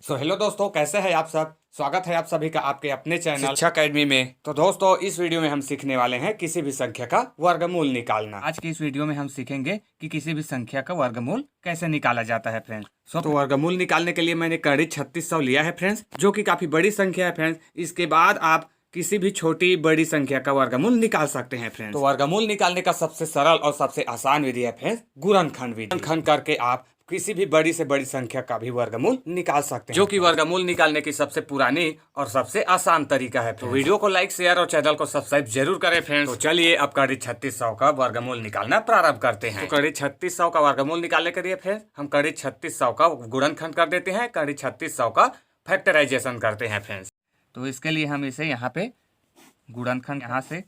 So hello दोस्तों, कैसे हैं आप सब। स्वागत है आप सभी का आपके अपने चैनल शिक्षा अकेडमी में। तो दोस्तों, इस वीडियो में हम सीखने वाले हैं किसी भी संख्या का वर्गमूल निकालना। आज की इस वीडियो में हम सीखेंगे कि किसी भी संख्या का वर्गमूल कैसे निकाला जाता है फ्रेंड्स। तो वर्गमूल निकालने के लिए मैंने करीब 3600 लिया है फ्रेंड्स, जो कि काफी बड़ी संख्या है फ्रेंड्स। इसके बाद आप किसी भी छोटी बड़ी संख्या का वर्गमूल निकाल सकते हैं फ्रेंड्स। तो वर्गमूल निकालने का सबसे सरल और सबसे आसान विधि है फ्रेंड्स गुणनखंड विधि। गुणनखंड करके आप किसी भी बड़ी से बड़ी संख्या का भी वर्गमूल निकाल सकते हैं, जो कि वर्गमूल निकालने की सबसे पुरानी और सबसे आसान तरीका है। तो वीडियो को लाइक, शेयर और चैनल को सब्सक्राइब जरूर करें फ्रेंड्स। तो चलिए अब करीब 3600 का वर्गमूल निकालना प्रारंभ करते हैं। तो करीब 3600 का वर्गमूल निकालने के लिए फ्रेंड्स हम करीब 3600 का गुणनखंड कर देते हैं, करीब 3600 का फैक्टराइजेशन करते हैं फ्रेंड्स। तो इसके लिए हम इसे यहाँ पे गुणनखंड यहाँ से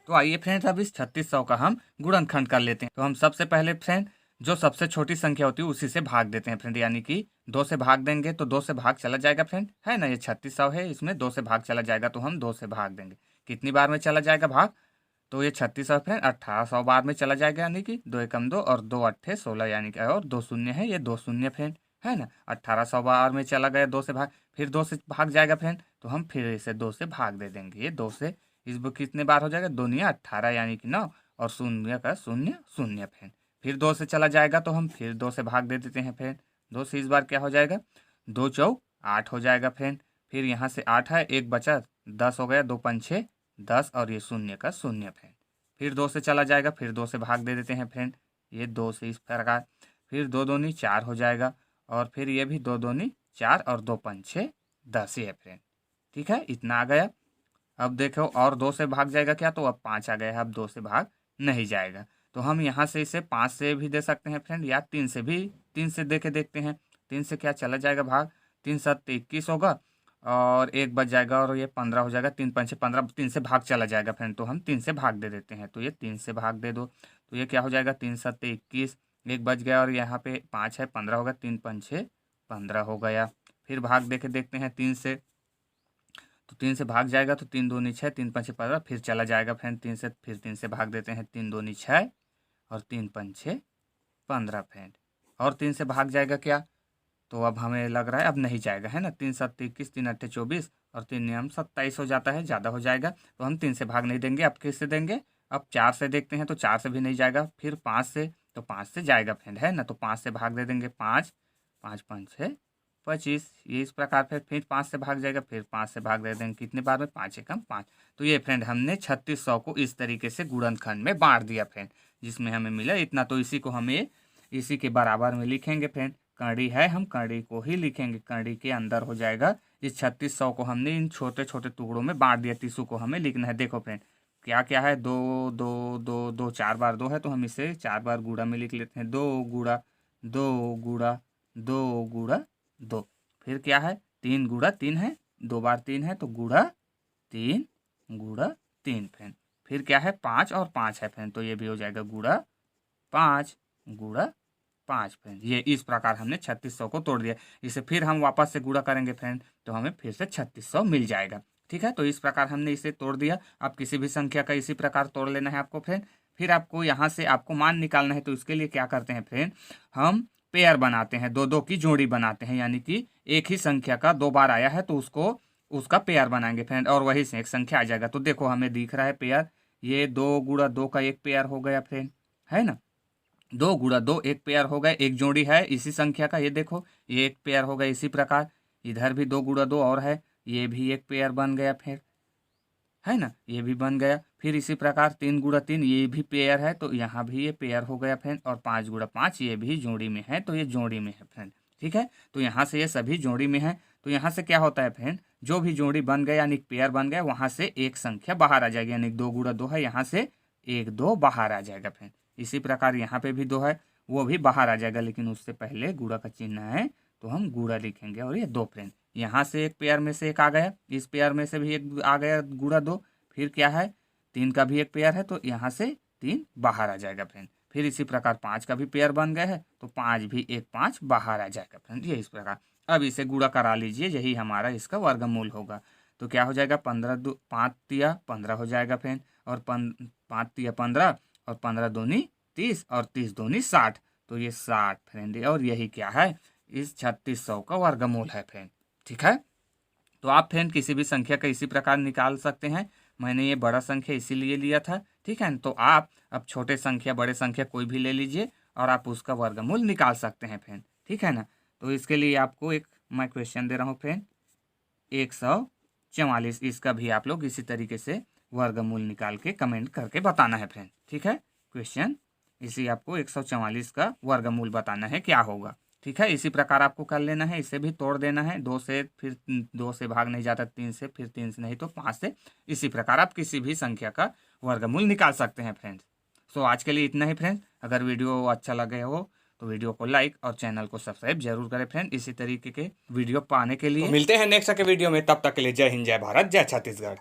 तो आइए फ्रेंड्स अब इस 3600 का हम गुणनखंड कर लेते हैं। तो हम सबसे पहले फ्रेंड जो सबसे छोटी संख्या होती है उसी से भाग देते हैं फ्रेंड, यानी कि 2 से भाग देंगे तो 2 से भाग चला जाएगा फ्रेंड, है ना। ये 3600 है, इसमें 2 से भाग चला जाएगा तो हम 2 से भाग देंगे। कितनी बार में चला जाएगा भाग, तो ये 3600 फ्रेंड 1800 बार में चला जाएगा, यानी कि 2 एकम 2 और 2 अट्ठे 16, यानी कि और 2 शून्य है, ये 2 शून्य फ्रेंड, है ना। 1800 बार में चला गया 2 से भाग, फिर 2 से भाग जाएगा फ्रेंड, तो हम फिर इसे 2 से भाग दे देंगे। ये 2 से इस कितने बार हो जाएगा, 2 × 18 यानी कि 9 और शून्य का शून्य शून्य फ्रेंड। फिर 2 से चला जाएगा तो हम फिर 2 से भाग दे देते हैं फ्रेंड। 2 से इस बार क्या हो जाएगा, 2 चौक 8 हो जाएगा फ्रेंड। फिर यहाँ से 8 है, एक बचा 10 हो गया, 2 पंछे 10 और ये शून्य का शून्य फ्रेंड। फिर 2 से चला जाएगा, फिर 2 से भाग दे देते हैं फ्रेंड। ये 2 से इस प्रकार, फिर 2 दूनी 4 हो जाएगा और फिर ये भी 2 दूनी 4 और 2 पंछे 10 ही है फ्रेंड। ठीक है, इतना आ गया। अब देखो और 2 से भाग जाएगा क्या, तो अब 5 आ गया है, अब 2 से भाग नहीं जाएगा। तो हम यहाँ से इसे 5 से भी दे सकते हैं फ्रेंड, या 3 से भी, 3 से दे के देखते हैं। 3 से क्या चला जाएगा भाग, 3 7 21 होगा और एक बच जाएगा और ये 15 हो जाएगा। 3 5 15, 3 से भाग चला जाएगा फ्रेंड, तो हम 3 से भाग दे देते हैं। तो ये 3 से भाग दे दो, तो ये क्या हो जाएगा, 3 7 21, एक बच गया और यहाँ पे 5 है, 15 होगा, 3 5 15 हो गया। फिर भाग दे के देखते हैं 3 से, तो 3 से भाग जाएगा तो 3 दूनी 6, 3 5 15, फिर चला जाएगा फ्रेंड 3 से, फिर 3 से भाग देते हैं, 3 दूनी 6 और 3 पंछे 15 फ्रेंड। और 3 से भाग जाएगा क्या, तो अब हमें लग रहा है अब नहीं जाएगा, है ना। 3 7 21, 3 8 24 और 3 नियम 27 हो जाता है, ज़्यादा हो जाएगा, तो हम 3 से भाग नहीं देंगे। अब किससे देंगे, अब 4 से देखते हैं, तो 4 से भी नहीं जाएगा। फिर 5 से, तो 5 से जाएगा फ्रेंड, है ना। तो 5 से भाग दे देंगे, 5 5 5 25, ये इस प्रकार फिर 5 से भाग जाएगा, फिर 5 से भाग दे देंगे, कितने बार में, 5 एकम 5। तो ये फ्रेंड हमने 3600 को इस तरीके से गुणनखंड में बांट दिया फ्रेंड, जिसमें हमें मिला इतना। तो इसी को हमें इसी के बराबर में लिखेंगे फ्रेंड। कड़ी है, हम कड़ी को ही लिखेंगे, कड़ी के अंदर हो जाएगा। इस 3600 को हमने इन छोटे छोटे टुकड़ों में बांट दिया, तीसों को हमें लिखना है। देखो फ्रेंड क्या क्या है, 2 2 2 2, 4 बार 2 है, तो हम इसे 4 बार गुणा में लिख लेते हैं। 2 गुणा 2 गुणा 2 गुणा 2। फिर क्या है, 3 गुणा 3 है, 2 बार 3 है, तो गुणा 3 गुणा 3 फ्रेंड। फिर क्या है, 5 और 5 है फ्रेंड, तो ये भी हो जाएगा गुणा 5 गुणा 5 फ्रेंड। ये इस प्रकार हमने 3600 को तोड़ दिया। इसे फिर हम वापस से गुणा करेंगे फ्रेंड, तो हमें फिर से 3600 मिल जाएगा। ठीक है, तो इस प्रकार हमने इसे तोड़ दिया। आप किसी भी संख्या का इसी प्रकार तोड़ लेना है आपको फ्रेंड। फिर आपको यहाँ से आपको मान निकालना है, तो इसके लिए क्या करते हैं फ्रेंड, हम पेयर बनाते हैं, 2 2 की जोड़ी बनाते हैं, यानी कि एक ही संख्या का 2 बार आया है तो उसको उसका पेयर बनाएंगे फ्रेंड, और वही से एक संख्या आ जाएगा। तो देखो हमें दिख रहा है पेयर, ये 2 गुणा 2 का एक पेयर हो गया फ्रेंड, है ना। 2 गुणा 2 एक पेयर हो गया, एक जोड़ी है इसी संख्या का, ये देखो ये एक पेयर हो गया। इसी प्रकार इधर भी 2 गुणा 2 और है, ये भी एक पेयर बन गया फिर, है ना, ये भी बन गया। फिर इसी प्रकार 3 गुणा 3 ये भी पेयर है, तो यहाँ भी ये पेयर हो गया फ्रेंड। और 5 गुणा 5 ये भी जोड़ी में है, तो ये जोड़ी में है फ्रेंड। ठीक है, तो यहाँ से ये सभी जोड़ी में है। तो यहाँ से क्या होता है फ्रेंड, जो भी जोड़ी बन गया यानी पेयर बन गया, वहाँ से एक संख्या बाहर आ जाएगी, यानी 2 गुणा 2 है, यहाँ से 1 2 बाहर आ जाएगा फ्रेंड। इसी प्रकार यहाँ पे भी 2 है, वो भी बाहर आ जाएगा, लेकिन उससे पहले गुणा का चिन्ह है तो हम गुणा लिखेंगे। और ये 2 फ्रेंड, यहाँ से एक पेयर में से एक आ गया, इस पेयर में से भी एक आ गया गुणा 2। फिर क्या है, 3 का भी एक पेयर है, तो यहाँ से 3 बाहर आ जाएगा फ्रेंड। फिर इसी प्रकार 5 का भी पेयर बन गया है, तो 5 भी एक 5 बाहर आ जाएगा फ्रेंड, ये इस प्रकार। अब इसे गुणा करा लीजिए, यही हमारा इसका वर्गमूल होगा। तो क्या हो जाएगा, 15 5 तिया 15 हो जाएगा फ्रेंड, और 5 तिया 15 और 15 दूनी 30 और 30 दूनी 60, तो ये 60 फ्रेंड। और यही क्या है, इस 3600 का वर्गमूल है फ्रेंड। ठीक है, तो आप फ्रेंड किसी भी संख्या का इसी प्रकार निकाल सकते हैं। मैंने ये बड़ा संख्या इसीलिए लिया था। ठीक है, तो आप अब छोटे संख्या बड़े संख्या कोई भी ले लीजिए और आप उसका वर्गमूल निकाल सकते हैं फ्रेंड। ठीक है ना, तो इसके लिए आपको एक मैं क्वेश्चन दे रहा हूँ फ्रेंड, 144। इसका भी आप लोग इसी तरीके से वर्गमूल निकाल के कमेंट करके बताना है फ्रेंड। ठीक है, क्वेश्चन इसी आपको 144 का वर्गमूल बताना है क्या होगा। ठीक है, इसी प्रकार आपको कर लेना है। इसे भी तोड़ देना है 2 से, फिर 2 से भाग नहीं जाता 3 से, फिर 3 से नहीं तो 5 से। इसी प्रकार आप किसी भी संख्या का वर्गमूल निकाल सकते हैं फ्रेंड्स। सो आज के लिए इतना ही फ्रेंड्स। अगर वीडियो अच्छा लगे हो तो वीडियो को लाइक और चैनल को सब्सक्राइब जरूर करें फ्रेंड, इसी तरीके के वीडियो पाने के लिए। तो मिलते हैं नेक्स्ट के वीडियो में, तब तक के लिए जय हिंद, जय भारत, जय छत्तीसगढ़।